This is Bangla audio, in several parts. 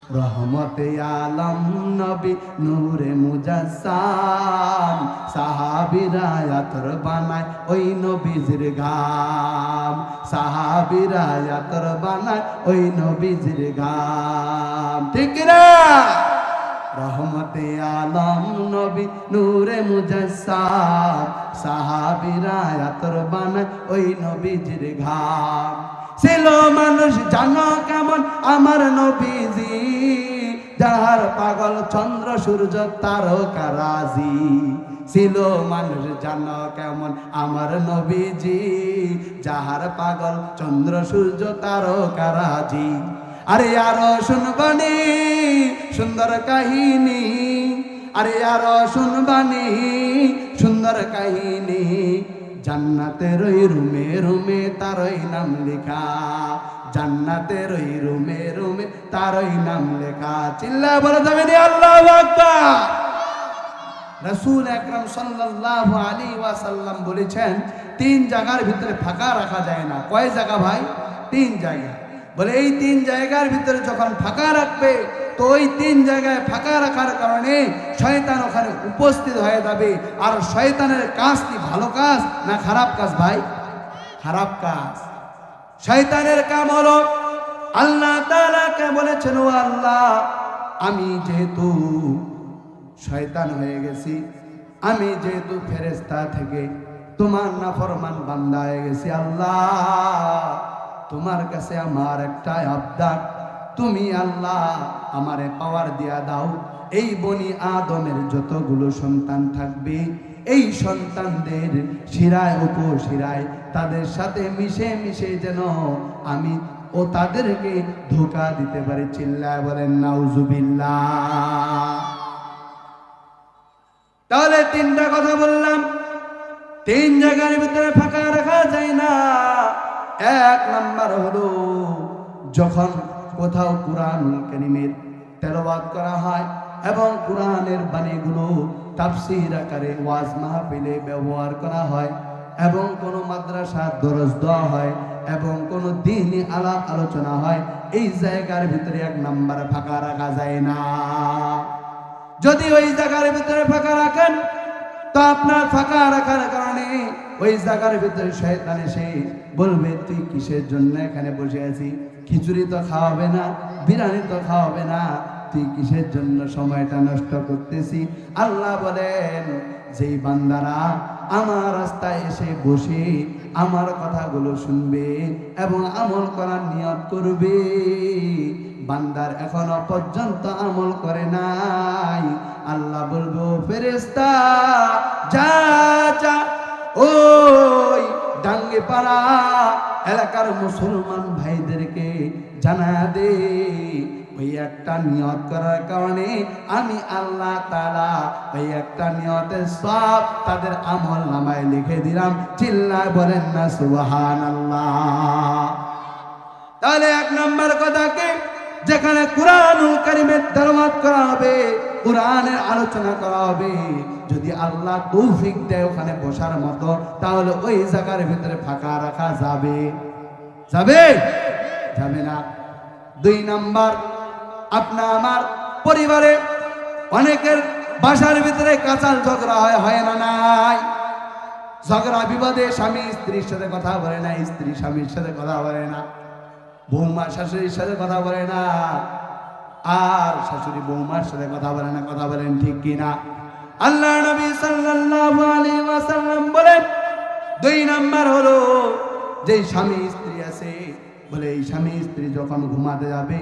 রহমতে আলম নবী নূরে মুজাসসাম সাহাবীরা আতর বানায় ওই নবীজির ঘাম সাহাবীরা আতর বানায় ওই নবীজির ঘাম ঠিক না রহমতে আলম নবী নূরে মুজাসসাম সাহাবীরা আতর বানায় ওই নবীজির ঘাম ছিল মানুষ জানো কেমন আমার নবীজি যাহার পাগল চন্দ্র সূর্য তারকারাজি ছিল মানুষ জানো কেমন আমার নবীজি যাহার পাগল চন্দ্র সূর্য তারকারাজি আরে আরো শুনবানি সুন্দর কাহিনী আরে আরো শুনবানি সুন্দর কাহিনী জান্নাতের ওই রুমে রুমে তারই নাম লেখা জান্নাতের ওই রুমে রুমে তারই নাম লেখা চিল্লায় বলা যাবে না আল্লাহু আকবার রাসূল আকরাম সাল্লাল্লাহু আলাইহি ওয়াসাল্লাম বলেছেন তিন জায়গার ভিতরে ফাঁকা রাখা যায় না কয় জায়গা ভাই তিন জায়গা বলে এই তিন জায়গার ভিতরে যখন ফাঁকা রাখবে তো ওই তিন জায়গায় ফাঁকা রাখার কারণে শয়তান ওখানে উপস্থিত হয়ে যাবে আর শয়তানের কাজ কি ভালো কাজ না খারাপ কাজ ভাই খারাপ কাজ শয়তানের কাম হলো আল্লাহ তাআলাকে বলেছেন ও আল্লাহ আমি যেহেতু শয়তান হয়ে গেছি আমি যেহেতু ফেরেশতা থেকে তোমার নাফরমান বান্দা হয়ে গেছি আল্লাহ তোমার কাছে আমার একটা আবদার তুমি আল্লাহ আমারে পাওয়ার দিয়া দাও এই বনি আদমের যতগুলো সন্তান থাকবে এই সন্তানদের শিরায় উপশিরায় তাদের সাথে মিশে মিশে যেন আমি ও তাদেরকে ধোঁকা দিতে পারি চিল্লায় বলেন নাউজুবিল্লাহ তাহলে তিনটা কথা বললাম তিন জায়গার ভিতরে ফাঁকা রাখা যায় না এক নাম্বার হলো যখন কোথাও কুরআনুল কারীমের তেলাওয়াত করা হয় এবং কুরআনের বাণীগুলো তাফসীর আকারে ওয়াজ মাহফিলে ব্যবহার করা হয় এবং কোনো মাদ্রাসা দরস দেওয়া হয় এবং কোনো দ্বীনি আলাপ আলোচনা হয় এই জায়গার ভিতরে এক নাম্বার ফাঁকা রাখা যায় না যদি ওই জায়গার ভিতরে ফাঁকা রাখেন তো আপনার ফাঁকা রাখার কারণে ওই জায়গার ভিতরে শয়তান এসে বলবে তুই কিসের জন্য এখানে বসে আছিস খিচুড়ি তো খাওয়াবে না বিরিয়ানি তো খাওয়াবে না তুই কিসের জন্য সময়টা নষ্ট করতেছি আল্লাহ বলেন যেই বান্দারা আমার রাস্তায় এসে বসে আমার কথাগুলো শুনবে এবং আমল করার নিয়ত করবে বান্দার এখনো পর্যন্ত আমল করে নাই আল্লাহ বলবো ফেরেশতা যা যা ওই ডাঙ্গে পাড়া এলাকার মুসলমান ভাইদেরকে জানা দে ওই একটা নিয়ত করার কারণে আমি আল্লাহ তাআলা ওই একটা নিয়তের সব তাদের আমল নামায় লিখে দিলাম চিল্লায় বলেন না সুবহানাল্লাহ তাহলে এক নাম্বার কথা কি যেখানে কুরআনুল কারীমের তেলাওয়াত করা হবে কুরআনের আলোচনা করা হবে যদি আল্লাহ তৌফিক দেয় ওখানে বসার মতো তাহলে ওই জায়গার ভিতরে ফাঁকা রাখা যাবে যাবে যাবে না দুই নাম্বার আপনা আমার পরিবারে অনেকের বাসার ভিতরে কাঁচাল ঝগড়া হয় না নাই ঝগড়া বিবাদে স্বামী স্ত্রীর সাথে কথা বলে না স্ত্রী স্বামীর সাথে কথা বলে না বৌমা শাশুড়ির সাথে কথা বলে না আর শাশুড়ি বৌমার সাথে কথা বলে না কথা বলেন ঠিক কিনা আল্লাহ নবী সাল্লাল্লাহু আলাইহি ওয়াসাল্লাম বলেন দুই নাম্বার হলো যে স্বামী স্ত্রী আছে বলে এই স্বামী স্ত্রী যখন ঘুমাতে যাবে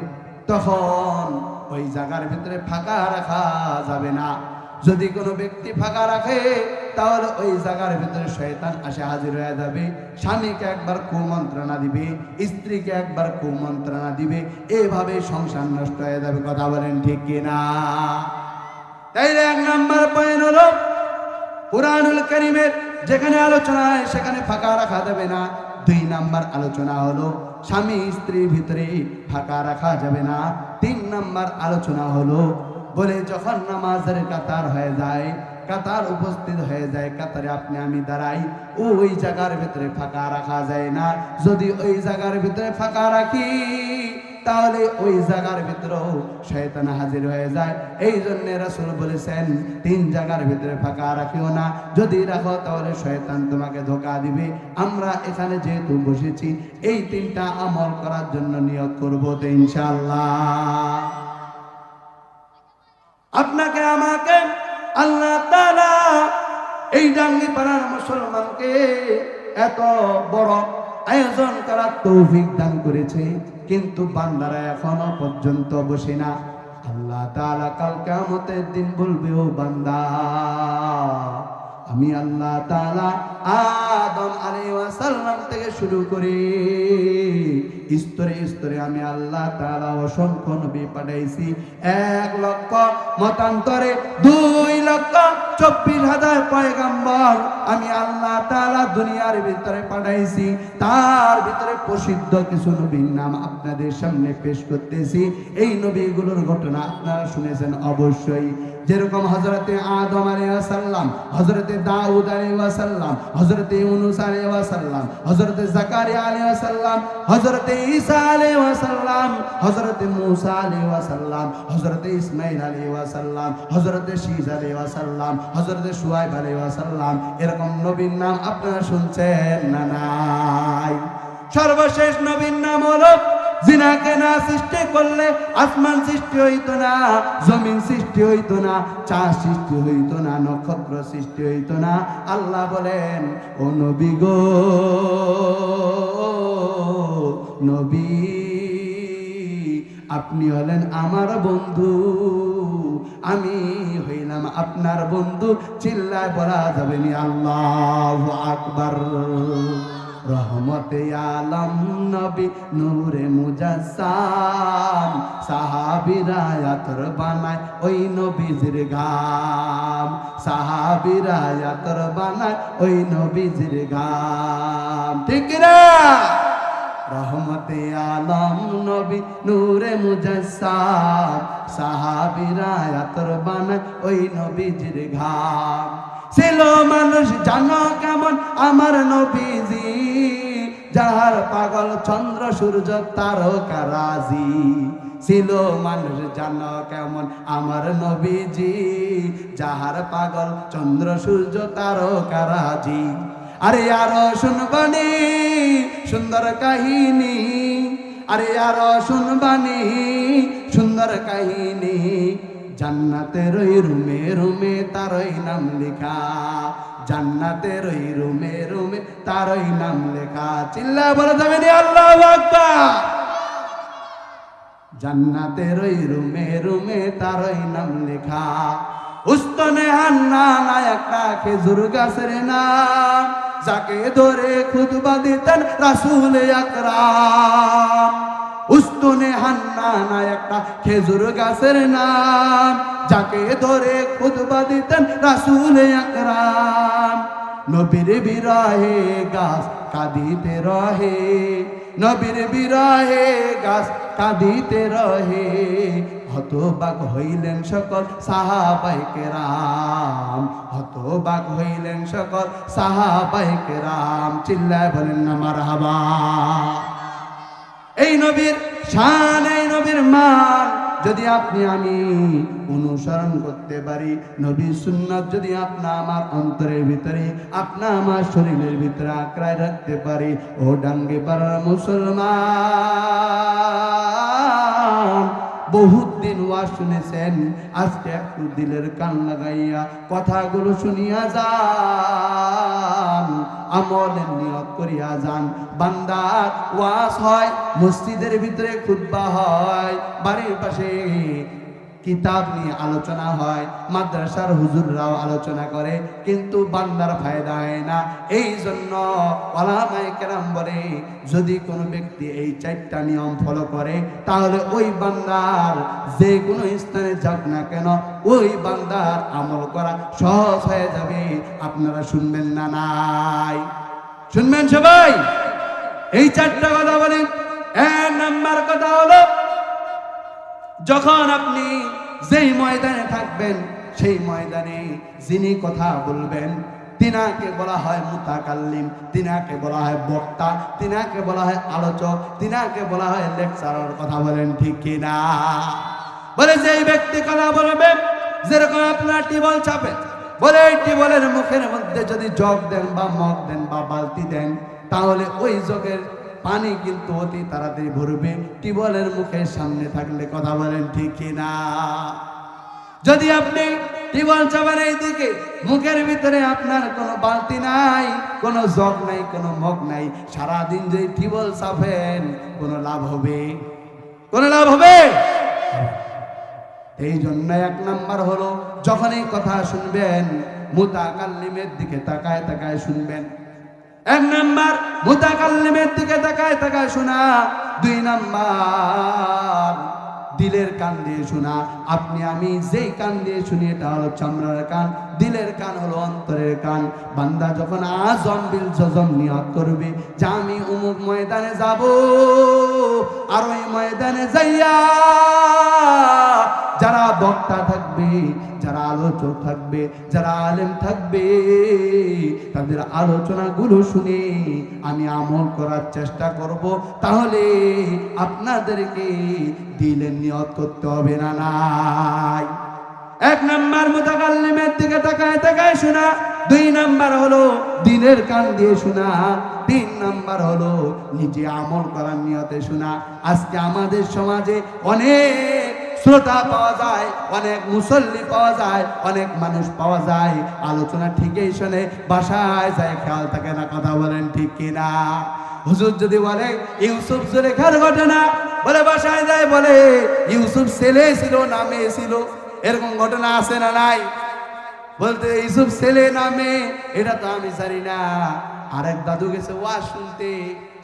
তখন ওই জায়গার ভিতরে ফাঁকা রাখা যাবে না যদি কোনো ব্যক্তি ফাঁকা রাখে তাহলে ওই জায়গার ভিতরে শয়তান আসে হাজির হয়ে যাবে স্বামীকে একবার কুমন্ত্রণা দিবে স্ত্রীকে একবার কুমন্ত্রণা দিবে এভাবে সংসার নষ্ট হয়ে যাবে কথা বলেন ঠিক কিনা তাইলে এক নাম্বার পয়েন্ট হলো কুরআনুল কারীমের যেখানে আলোচনা হয় সেখানে ফাঁকা রাখা যাবে না দুই নাম্বার আলোচনা হলো স্বামী স্ত্রীর ভিতরে ফাঁকা রাখা যাবে না তিন নাম্বার আলোচনা হলো বলে যখন নামাজের কাতার হয়ে যায় কাতার উপস্থিত হয়ে যায় কাতারে আপনি আমি দাঁড়াই ওই জায়গার ভিতরে ফাঁকা রাখা যায় না যদি ওই জায়গার ভিতরে ফাঁকা রাখি তাহলে ওই জায়গার ভিতরেও শয়তান হাজির হয়ে যায়। এই জন্য রাসূল বলেছেন 3 জায়গার ভিতরে ফাঁকা রাখিও না, যদি রাখো তাহলে শয়তান তোমাকে ধোঁকা দিবে। আমরা এখানে যেহেতু বসেছি এই 3টা আমল করার জন্য নিয়ত করব তো ইনশাআল্লাহ। আপনাকে আমাকে আল্লাহ তাআলা এই ডাঙ্গিপাড়ার মুসলমানকে এত বড় আয়োজন করার তৌফিক দান করেছে, কিন্তু বান্দারা এখনো পর্যন্ত বসে না। আল্লাহ তাআলা কাল কিয়ামতের দিন বলবে, ও বান্দা, আমি আল্লাহ তাআলা আদম আলাইহিস সালাম থেকে শুরু করে স্তরে স্তরে আমি আল্লাহ তাআলা অসংখ্য নবী পাঠাইছি। 1 লক্ষ মতান্তরে 2,24,000 পয়গম্বর আমি আল্লাহ তাআলা দুনিয়ার ভিতরে পাঠাইছি। তার ভিতরে প্রসিদ্ধ কিছু নবীর নাম আপনাদের সামনে পেশ করতেছি। এই নবীগুলোর ঘটনা আপনারা শুনেছেন অবশ্যই। যেরকম হযরতে আদম আলাইহিস সালাম, হযরতে দাউদ আলাইহিস সালাম, হযরতে ইউনূস আলাইহিস সালাম, হযরতে যাকারিয়া আলাইহিস সালাম, হযরতে ঈসা আলাইহিস সালাম, হযরতে মূসা আলাইহিস সালাম, হযরতে ইসমাঈল আলাইহিস সালাম, হযরতে শীস আলাইহিস সালাম, হযরতে শুআয়ব আলাইহিস সালাম, এরকম নবীর নাম আপনারা শুনছেন না নাই? সর্বশেষ নবীর নাম হলো, জিনাকে না সৃষ্টি করলে আসমান সৃষ্টি হইতো না, জমিন সৃষ্টি হইতো না, চাঁদ সৃষ্টি হইতো না, নক্ষত্র সৃষ্টি হইতো না। আল্লাহ বলেন, ও নবী গো, নবী আপনি হলেন আমার বন্ধু, আমি হইলাম আপনার বন্ধু। চিল্লায় বলা যাবে নি আল্লাহু আকবার। রহমতে আলম নবী নূরে মুজাসসাম, সাহাবীরা আতর বানায় ওই নবীজির গাম, সাহাবীরা আতর বানায় ওই নবীজির গাম। ঠিক না? রহমতে আলম নবী নূরে মুজাসসাম, সাহাবীরা আতর বানায় ওই নবীজির ঘাম। ছিল মানুষ জানো কেমন আমার নবীজি, যাহার পাগল চন্দ্র সূর্য তারকা রাজি। ছিল মানুষ জানো কেমন আমার নবীজি, যাহার পাগল চন্দ্র সূর্য তারকা রাজি। আরে আরো শুনবানি সুন্দর কাহিনী, আরে আরো শুনবানি সুন্দর কাহিনী। জান্নাতের ওই রুমে রুমে তারই নাম লেখা, জান্নাতের ওই রুমে রুমে তারই নাম লেখা। চিল্লা বলা যাবে না আল্লাহু আকবার। জান্নাতের ওই রুমে রুমে তারই নাম লেখা। উস্তনে হান্নান একটা খেজুর গাছের নাম, যাকে ধরে খুতবা দিতেন রাসূল আকরাম। উস্তনে হান্নান একটা খেজুর গাছের নাম, যাকে ধরে খুতবা দিতেন রাসূল আকরাম। নবীর বিরহে গাছ কাঁদিতে রহে, নবীর বিরহে গাছ কাঁদিতে রহে। হতবাক হইলেন সকল সাহাবায়ে কেরাম, হতবাক হইলেন সকল সাহাবায়ে কেরাম। চিল্লায় বলেন না মারহাবা। এই নবীর শান, এই নবীর মান যদি আপনি আমি অনুসরণ করতে পারি, নবীর সুন্নাত যদি আপনা আমার অন্তরের ভিতরে, আপনা আমার শরীরের ভিতরে আঁকড়ায় রাখতে পারি, ও ডাঙ্গিপাড়ার মুসলমান, বহুত দিন ওয়াজ শুনেছেন, আজকে একটু দিলের কান লাগাইয়া কথাগুলো শুনিয়া যান, আমলের নিয়ত করিয়া যান। বান্দার ওয়াজ হয়, মসজিদের ভিতরে খুতবা হয়, বাড়ির পাশে কিতাব নিয়ে আলোচনা হয়, মাদ্রাসার হুজুররাও আলোচনা করে, কিন্তু বান্দার ফায়দা হয় না। এই জন্য উলামায়ে কেরাম বলে, যদি কোনো ব্যক্তি এই 4টা নিয়ম ফলো করে, তাহলে ওই বান্দার যে কোনো স্থানে যাক না কেন, ওই বান্দার আমল করা সহজ হয়ে যাবে। আপনারা শুনবেন না নাই? শুনবেন সবাই? এই 4টা কথা বলি। 1 নাম্বার কথা হলো, যখন আপনি যেই ময়দানে থাকবেন, সেই ময়দানে যিনি কথা বলবেন তিনাকে বলা হয় মুতাকাল্লিম, তিনাকে বলা হয় বক্তা, তিনাকে বলা হয় আলোচক, তিনাকে বলা হয় লেকচারার। কথা বলেন ঠিক কিনা? বলে যে এই ব্যক্তি কথা বলবে, যেরকম আপনার টিউবওয়েল চাপে, বলে এই টিউবওয়েলের মুখের মধ্যে যদি জগ দেন বা মগ দেন বা বালতি দেন, তাহলে ওই জগের পানি কিন্তু অতি তাড়াতাড়ি ভরবে টিউবওয়েলের মুখের সামনে থাকলে। কথা বলেন ঠিক কিনা? যদি আপনি টিউবওয়েল চাপান এইদিকে, মুখের ভিতরে আপনার কোনো বালতি নাই, কোনো জগ নাই, কোনো মগ নাই, সারাদিন যদি টিউবওয়েল চাপেন কোনো লাভ হবে? কোনো লাভ হবে? এই জন্য এক নাম্বার হলো, যখন এই কথা শুনবেন মুতাকাল্লিমের দিকে তাকায় তাকায় শুনবেন। এক নাম্বার মুতাকাল্লিমের দিকে তাকায় তাকায় শোনা। দুই নাম্বার দিলের কান দিয়ে শোনা। আপনি আমি যেই কান দিয়ে শুনি এটা হলো চামড়ার কান, দিলের কান হলো অন্তরের কান। বান্দা যখন আজম বিল জজম নিয়ত করবে যে আমি অমুক ময়দানে যাব, আর ওই ময়দানে যাইয়া যারা বক্তা থাকবে, যারা আলোচক থাকবে, যারা আলেম থাকবে, তাদের আলোচনাগুলো শুনে আমি আমল করার চেষ্টা করব, তাহলে আপনাদেরকে দিলের নিয়ত করতে হবে না? নাই। এক নাম্বার মুতাকাল্লিমের দিকে তাকায় তাকায় শোনা। দুই নাম্বার হলো দিলের কান দিয়ে শোনা। তিন নাম্বার হলো নিজে আমল করার নিয়তে শোনা। আজকে আমাদের সমাজে অনেক শ্রোতা পাওয়া যায়, অনেক মুসল্লি পাওয়া যায়, অনেক মানুষ পাওয়া যায়, আলোচনা ঠিকই শোনে, বাসায় যায় খেয়াল থাকে না। কথা বলেন ঠিক কিনা? হুজুর যদি বলে ইউসুফ জুলেখার ঘটনা, বলে বাসায় যায় বলে ইউসুফ ছেলে ছিল না মেয়ে ছিল? এরকম ঘটনা আছে না নাই? বলতে ইউসুফ ছেলে না মেয়ে এটা তো আমি জানি না। আরেক দাদু গেছে ওয়াজ শুনতে,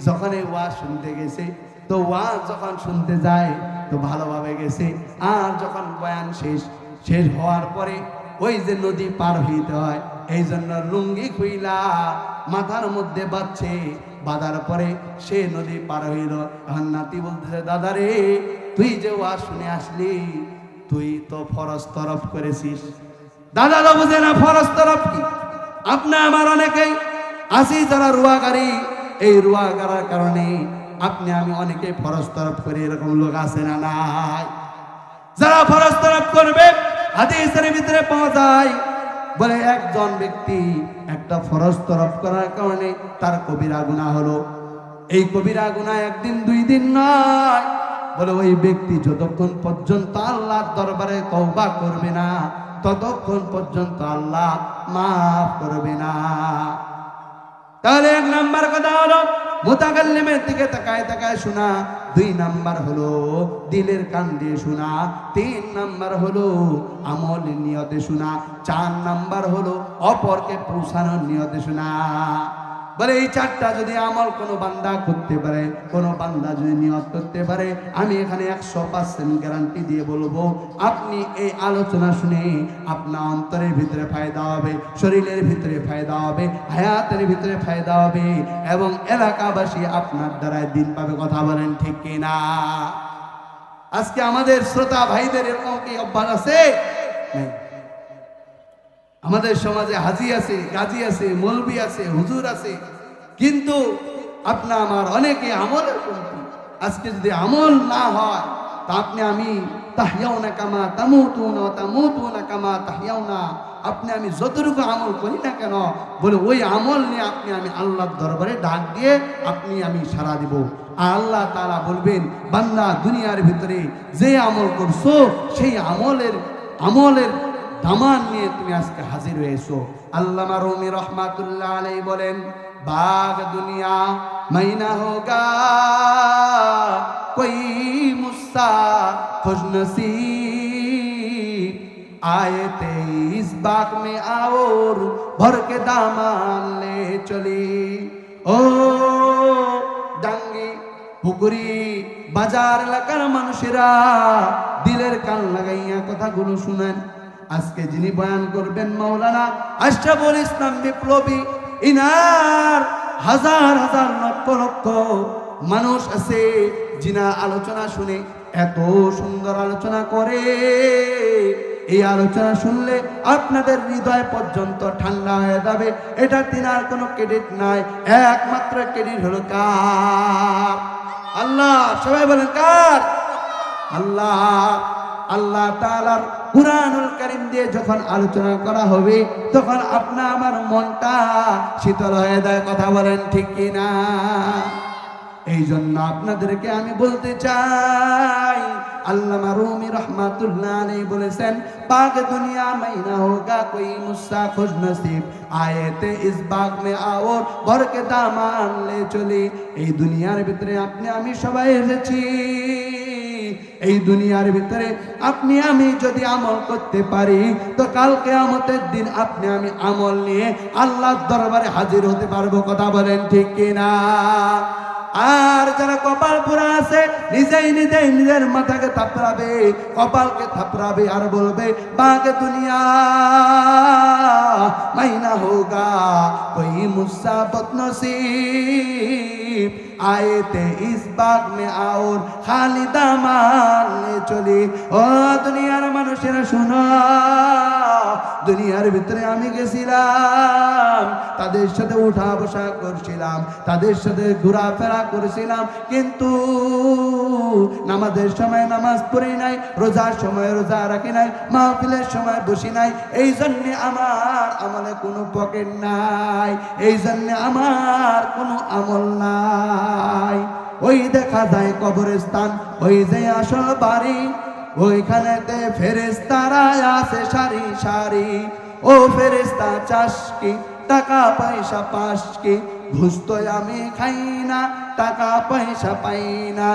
যখন এই ওয়াজ শুনতে গেছে তো ওয়াজ যখন শুনতে যায় তো ভালোভাবে গেছে, আর যখন বয়ান শেষ হওয়ার পরে ওই যে নদী পার হইতে হয়, এই জন্য লুঙ্গি খুইলা মাথার মধ্যে বাঁধছে। বাঁধার পরে সে নদী পার হইল। এখন নাতি বলতেছে, দাদা রে, তুই যে ওয়াজ শুনে আসলি, তুই তো ফরজ তরফ করেছিস। দাদা তো বুঝে না ফরজ তরফ কি। আপনি আমার অনেকেই আসি যারা রুয়াগারি, এই রুয়া করার কারণে আপনি আমি অনেকে ফরজ তরফ করি। এরকম লোক আছে না নাই? যারা ফরজ তরফ করবে হাদিসের ভিতরে পাওয়া যায়, বলে একজন ব্যক্তি একটা ফরজ তরফ করার কারণে তার কবিরা গুনাহ হলো। এই কবিরা গুনাহ একদিন দুই দিন নয়, বলে ওই ব্যক্তি যতক্ষণ পর্যন্ত আল্লাহর দরবারে তওবা করবে না, ততক্ষণ পর্যন্ত আল্লাহ মাফ করবে না। তাহলে এক নাম্বার কথা হলো মুতাকাল্লিমের দিকে তাকায় তাকায় শোনা। দুই নাম্বার হলো দিলের কান দিয়ে শোনা। তিন নাম্বার হলো আমলের নিয়তে শোনা। চার নাম্বার হলো অপরকে পৌঁছানোর নিয়তে শোনা। বলে এই চারটা যদি আমল কোনো বান্দা করতে পারে, কোনো বান্দা যদি নিয়ত করতে পারে, আমি এখানে 100% গ্যারান্টি দিয়ে বলবো, আপনি এই আলোচনা শুনে আপনার অন্তরের ভিতরে ফায়দা হবে, শরীরের ভিতরে ফায়দা হবে, হায়াতের ভিতরে ফায়দা হবে, এবং এলাকাবাসী আপনার দ্বারাই দিন পাবে। কথা বলেন ঠিক কিনা? আজকে আমাদের শ্রোতা ভাইদের এরকম কি অভ্যাস আছে? আমাদের সমাজে হাজি আছে, গাজী আছে, মৌলবি আছে, হুজুর আছে, কিন্তু আপনা আমার অনেকে আমলের কমতি। আজকে যদি আমল না হয় তা আপনি আমি তাহইয়াউনা কামা তামুতুনা ওয়া তামুতুনা কামা তাহইয়াউনা, আপনি আমি যতটুকু আমল করি না কেন, বলে ওই আমল নিয়ে আপনি আমি আল্লাহর দরবারে ডাক দিয়ে আপনি আমি সাড়া দিব। আর আল্লাহ তাআলা বলবেন, বান্দা দুনিয়ার ভিতরে যে আমল করছো সেই আমলের দামান নিয়ে তুমি আজকে হাজির হয়েছো। আল্লামা রুমি রহমাতুল্লাহ আলাইহি বলেন, বাগ দুনিয়া মাইনা হোগা कोई मुस्सा खुशनसीब आए थे इस बाग में और भर के दामन ले चली। ও ডাঙ্গি পুকুরি বাজার এলাকার মানুষেরা দিলের কান লাগাইয়া কথাগুলো শুনেন। আজকে যিনি বয়ান করবেন মাওলানা আশরাফুল ইসলাম বিপ্লবী, ইনার হাজার হাজার লক্ষ লক্ষ মানুষ আছে যিনা আলোচনা শুনে এত সুন্দর আলোচনা করে, এই আলোচনা শুনলে আপনাদের হৃদয় পর্যন্ত ঠান্ডা হয়ে যাবে। এটা তিনার কোনো ক্রেডিট নাই, একমাত্র ক্রেডিট হলো কার? আল্লাহ। সবাই বলেন কার? আল্লাহ। আল্লাহ তাআলার কুরআনুল কারীম দিয়ে যখন আলোচনা করা হবে তখন আপনা আমার মনটা শীতল হয়ে যায়। কথা বলেন ঠিক কি না? এই জন্য আপনাদেরকে আমি বলতে চাই, আল্লামা রুমি রহমাতুল্লাহ আলাইহি বলেছেন, বাগ দুনিয়া में ना होगा कोई मुस्सा खुश नसीब आए थे इस बाग में आओ भर के दामान ले चली। এই দুনিয়ার ভিতরে আপনি আমি সবাই এসেছি। এই দুনিয়ার ভিতরে আপনি আমি যদি আমল করতে পারি তো কাল কিয়ামতের দিন আপনি আমি আমল নিয়ে আল্লাহর দরবারে হাজির হতে পারবো। কথা বলেন ঠিক কি না? আর যারা কপাল পুরা আছে নিজেই নিজের মাথাকে থাপড়াবে, কপালকে থাপড়াবে আর বলবে বাগে দুনিয়া মাইনা হোগা কোই মুসা বদনসিব आए थे इस बाग में और खाली दामान ले चली। ও দুনিয়ার মানুষেরা শুনো, দুনিয়ার ভিতরে আমি গেছিলাম, তাদের সাথে উঠা বসা করছিলাম, তাদের সাথে ঘোরাফেরা করেছিলাম, কিন্তু নামাজের সময় নামাজ পড়ি নাই, রোজার সময় রোজা রাখি নাই, মাহফিলের সময় বসি নাই। এই জন্য আমার আমলে কোনো পকেট নাই, এই জন্য আমার কোনো আমল নাই। ওই দেখা যায় কবরস্থান, ওই যে আসল বাড়ি, ওইখানেতে ফেরেশতারা আছে সারি সারি। ও ফেরেশতা চাস কি, টাকা পয়সা পাস কি, ঘুষ তো আমি খাই না, টাকা পয়সা পাই না,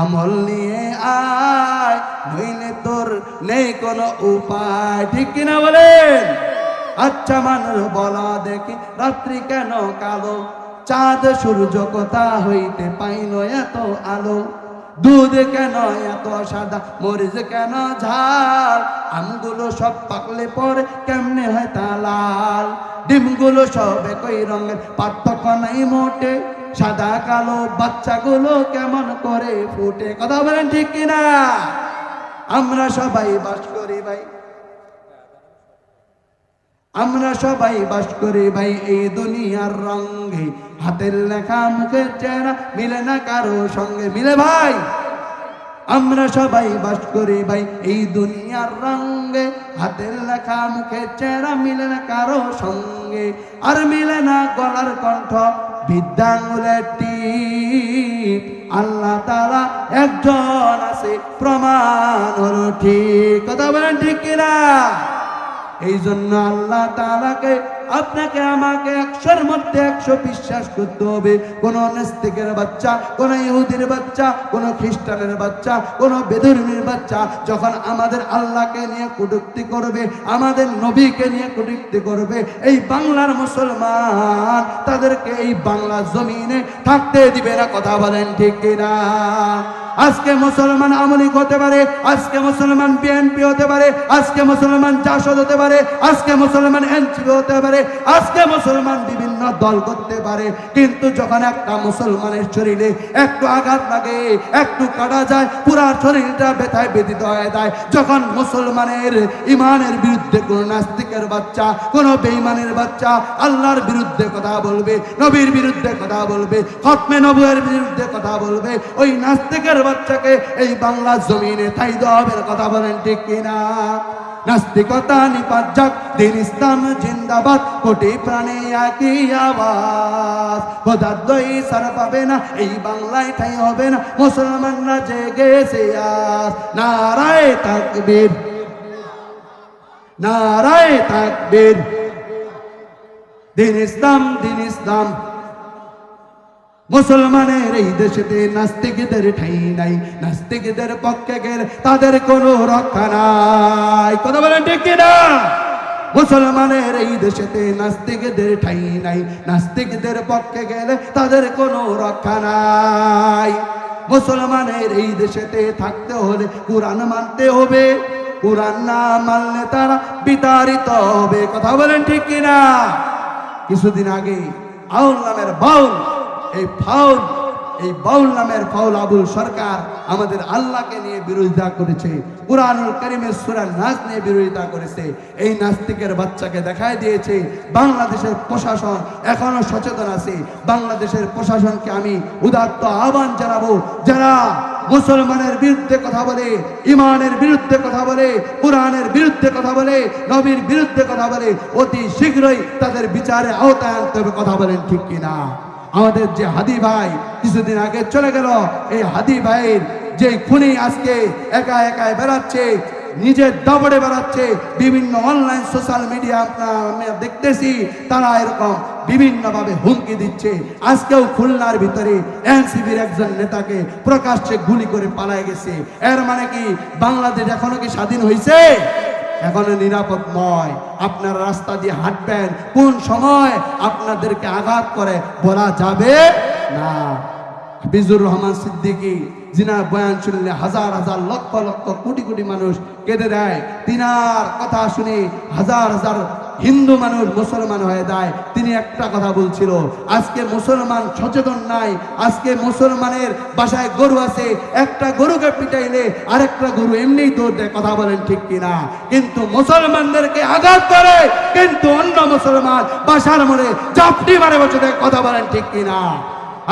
আমল নিয়ে আয় নইলে তোর নেই কোনো উপায়। ঠিক কিনা বলেন? আচ্ছা মানুষ বলা দেখি, রাত্রি কেন কালো, চাঁদ সূর্য কোথা হইতে পাইল এত আলো, দুধ কেন এত সাদা, মরিচ কেন ঝাল, আমগুলো সব পাকলে পরে কেমনে হয় তা লাল, ডিমগুলো সব একই রঙের পার্থক্য নাই মোটে, সাদা কালো বাচ্চাগুলো কেমন করে ফুটে। কথা বলেন ঠিক কিনা? আমরা সবাই বাস করি ভাই, আমরা সবাই বাস করি ভাই এই দুনিয়ার রঙে, হাতের লেখা মুখের চেহারা মিলে না কারো সঙ্গে। মিলে ভাই? আমরা সবাই বাস করি ভাই এই দুনিয়ার রঙে, হাতের লেখা মুখের চেহারা মিলে না কারো সঙ্গে, আর মিলে না গলার কণ্ঠ বিদ্যাঙ্গুলের টিপ। আল্লাহ তাআলা একজন আছে, প্রমাণ হলো ঠিক। কথা বলেন ঠিক কিনা? এই জন্য আল্লাহ তাআলাকে আপনাকে আমাকে 100-র মধ্যে 100 বিশ্বাস করতে হবে। কোন নাস্তিকের বাচ্চা, কোন ইহুদির বাচ্চা, কোন খ্রিস্টানের বাচ্চা, কোন বেদুইনের বাচ্চা যখন আমাদের আল্লাহকে নিয়ে কটূক্তি করবে, আমাদের নবীকে নিয়ে কটূক্তি করবে, এই বাংলার মুসলমান তাদেরকে এই বাংলা জমিনে থাকতে দিবে না। কথা বলেন ঠিক কিনা? আজকে মুসলমান আমলিক হতে পারে, আজকে মুসলমান বিএনপি হতে পারে, আজকে মুসলমান জাসদ হতে পারে, আজকে মুসলমান এনসিপি হতে পারে, আজকে মুসলমান বিভিন্ন দল করতে পারে, কিন্তু যখন একটা মুসলমানের শরীরে একটু আঘাত লাগে, একটু কাটা যায়, পুরা শরীরটা ব্যথায় ব্যথিত হয়ে যায়। যখন মুসলমানের ইমানের বিরুদ্ধে কোন নাস্তিকের বাচ্চা, কোন বেঈমানের বাচ্চা আল্লাহর বিরুদ্ধে কথা বলবে, নবীর বিরুদ্ধে কথা বলবে, খতমে নবুয়তের বিরুদ্ধে কথা বলবে, ওই নাস্তিকের বাচ্চাকে এই বাংলা জমিনে ঠাই দেওয়া হবে। কথা বলেন ঠিক কিনা? নাস্তিকতা নিপাত যাক, দিন ইসলাম জিন্দাবাদ, কোটি প্রাণে একই আওয়াজ, খোদার দই সার পাবে না, এই বাংলায় ঠাই হবে না, মুসলমানরা জেগেছে আজ। নারায়ে তাকবীর, নারায়ে তাকবীর, দিন ইসলাম, দিন ইসলাম। মুসলমানের এই দেশেতে নাস্তিকদের ঠাই নাই, নাস্তিকদের পক্ষে গেলে তাদের কোনো রক্ষা নাই। কথা বলেন ঠিক কিনা? মুসলমানের এই দেশেতে নাস্তিকদের ঠাই নাই, নাস্তিকদের পক্ষে গেলে তাদের কোনো রক্ষা নাই। মুসলমানের এই দেশেতে থাকতে হলে কোরআন মানতে হবে, কোরআন না মানলে তারা বিতাড়িত হবে। কথা বলেন ঠিক কিনা? কিছুদিন আগে আউল নামের বাউল, এই ফাউল এই বাউল নামের ফাউল আবুল সরকার আমাদের আল্লাহকে নিয়ে বিরোধিতা করেছে, কুরআনুল কারীমের সূরা নাস নিয়ে বিরোধিতা করেছে। এই নাস্তিকের বাচ্চাকে দেখায় দিয়েছে বাংলাদেশের প্রশাসন এখনো সচেতন আছে। বাংলাদেশের প্রশাসনকে আমি উদাত্ত আহ্বান জানাবো, যারা মুসলমানের বিরুদ্ধে কথা বলে, ইমানের বিরুদ্ধে কথা বলে, কুরআনের বিরুদ্ধে কথা বলে, নবীর বিরুদ্ধে কথা বলে, অতি শীঘ্রই তাদের বিচারে আওতায় আনতে হবে। কথা বলেন ঠিক কিনা? আমাদের যে হাদি ভাই কিছুদিন আগে চলে গেল, এই হাদি ভাইয়ের যে খুনি আজকে একা একা বেড়াচ্ছে, নিজের দাবড়ে বেড়াচ্ছে, বিভিন্ন অনলাইন সোশ্যাল মিডিয়া আমরা দেখতেছি তারা এরকম বিভিন্নভাবে হুমকি দিচ্ছে। আজকেও খুলনার ভিতরে এনসিপির একজন নেতাকে প্রকাশ্যে গুলি করে পালায় গেছে। এর মানে কি বাংলাদেশ এখনো কি স্বাধীন হয়েছে? এখনো নিরাপদ নয়। আপনারা রাস্তা দিয়ে হাঁটবেন, কোন সময় আপনাদেরকে আঘাত করে বলা যাবে না। হাফিজুর রহমান সিদ্দিকী জিনার বয়ান শুনলে হাজার হাজার লক্ষ লক্ষ কোটি কোটি মানুষ কেঁদে দেয়। তিনার কথা শুনে হাজার হাজার হিন্দু মানুষ মুসলমান হয়ে যায়। তিনি একটা কথা বলছিল, আজকে মুসলমান সচেতন নাই, আজকে মুসলমানের বাসায় গরু আছে, একটা গরুকে পিটাইলে আরেকটা গরু এমনিই দৌড় দেয়। কথা বলেন ঠিক কিনা? কিন্তু মুসলমানদেরকে আঘাত করে, কিন্তু অন্য মুসলমান বাসার মোড়ে চাপটি মারে বসে দেয়। কথা বলেন ঠিক কিনা?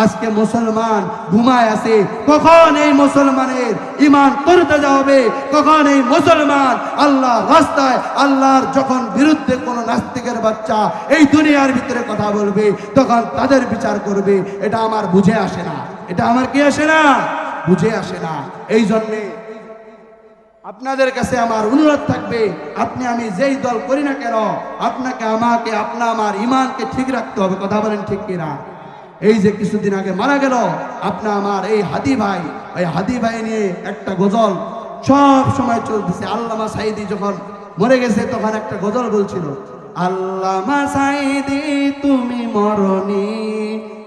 আজকে মুসলমান ঘুমায় আছে, কখন এই মুসলমানের ঈমান করতে যাবে, কখন এই মুসলমান আল্লাহ রাস্তায় আল্লাহর যখন বিরুদ্ধে কোন নাস্তিকের বাচ্চা এই দুনিয়ার ভিতরে কথা বলবে, তখন তাদের বিচার করবে। এটা আমার বুঝে আসে না, এটা আমার কি আসে না, বুঝে আসে না। এই জন্যে আপনাদের কাছে আমার অনুরোধ থাকবে, আপনি আমি যেই দল করি না কেন, আপনাকে আমাকে আমার ঈমানকে ঠিক রাখতে হবে। কথা বলেন ঠিক কিনা? এই যে কিছুদিন আগে মারা গেল আমার এই হাদি ভাই, ওই হাদি ভাই নিয়ে একটা গজল সব সময় চলতেছে। আল্লামা সাঈদী যখন মরে গেছে তখন একটা গজল বলছিল, আল্লামা সাঈদী তুমি মরনি,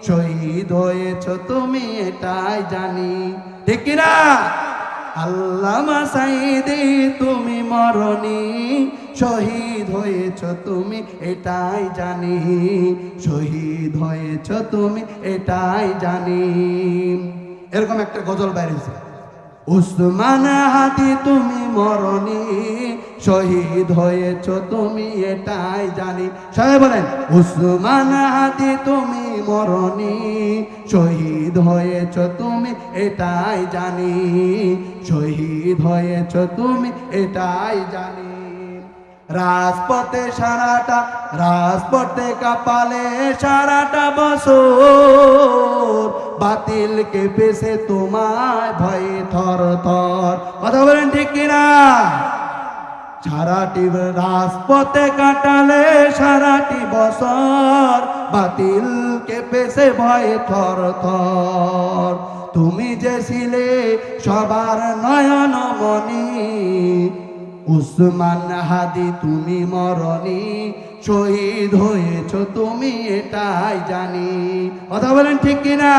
শহীদ হয়েছ তুমি এটাই জানি। ঠিক কিনা? আল্লামা সাঈদী তুমি মরনি, শহীদ হয়েছ তুমি এটাই জানি, শহীদ হয়েছ তুমি এটাই জানি। এরকম একটা গজল বাইরেছে। উসমান হাদি তুমি মরনি, শহীদ হয়েছ তুমি এটাই জানি। সবাই বলেন, উসমান হাদি তুমি মরনি, শহীদ হয়েছ তুমি এটাই জানি, শহীদ হয়েছ তুমি এটাই জানি। রাজপথে সারাটা, রাজপথে কাপালে সারাটা বছর, বাতিল কেঁপেছে তোমায় ভয়ে থর থর। কথা বলেন ঠিক কিনা? সারাটি রাজপথে কাটালে সারাটি বছর, বাতিল কেঁপেছে ভয়ে থর থর। তুমি যে ছিলে সবার নয়ন মনি, উসমান হাদি তুমি মরনি, শহীদ হয়েছ তুমি এটাই জানি। কথা বলেন ঠিক কিনা?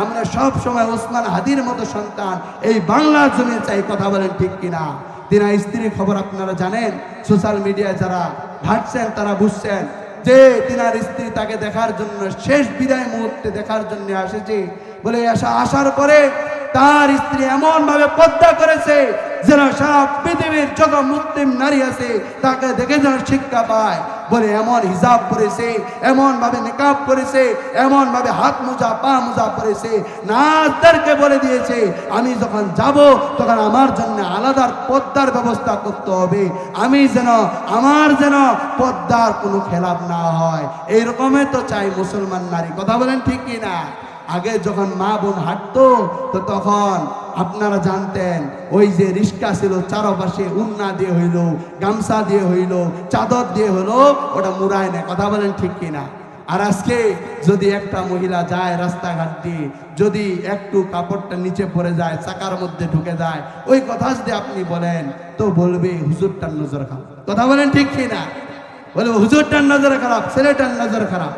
আমরা সব সময় ওসমান হাদির মতো সন্তান এই বাংলার জমি চাই। কথা বলেন ঠিক কিনা? তিনার স্ত্রীর খবর আপনারা জানেন, সোশ্যাল মিডিয়ায় যারা ঘাটছেন তারা বুঝছেন যে তিনার স্ত্রী তাকে দেখার জন্য শেষ বিদায় মুহূর্তে দেখার জন্য আসেছে। বলে আসার পরে তার স্ত্রী এমন ভাবে পর্দা করেছে যেন সারা পৃথিবীর যত মুসলিম নারী আছে তাকে দেখে যেন শিক্ষা পায়। বলে এমন হিজাব পরেছে, এমন ভাবে নিকাব করেছে, এমন ভাবে হাত মোজা পা মোজা পরেছে, নার্সদেরকে বলে দিয়েছে আমি যখন যাব তখন আমার জন্য আলাদা পর্দার ব্যবস্থা করতে হবে, আমি যেন আমার যেন পর্দার কোনো খেলাপ না হয়। এইরকমই তো চাই মুসলমান নারী। কথা বলেন ঠিক কি না? আগে যখন মা বোন হাঁটতো তো তখন আপনারা জানতেন ওই যে রিস্কা ছিল চারপাশে উন্না দিয়ে হইলো, গামছা দিয়ে হইলো, চাদর দিয়ে হলো, ওটা মুড়ায় না। কথা বলেন ঠিক কিনা? আর আজকে যদি একটা মহিলা যায় রাস্তাঘাট দিয়ে, যদি একটু কাপড়টা নিচে পড়ে যায়, চাকার মধ্যে ঢুকে যায়, ওই কথা যদি আপনি বলেন তো বলবে হুজুরটার নজর খারাপ। কথা বলেন ঠিক কিনা? বলবে হুজুরটার নজর খারাপ, ছেলেটার নজর খারাপ।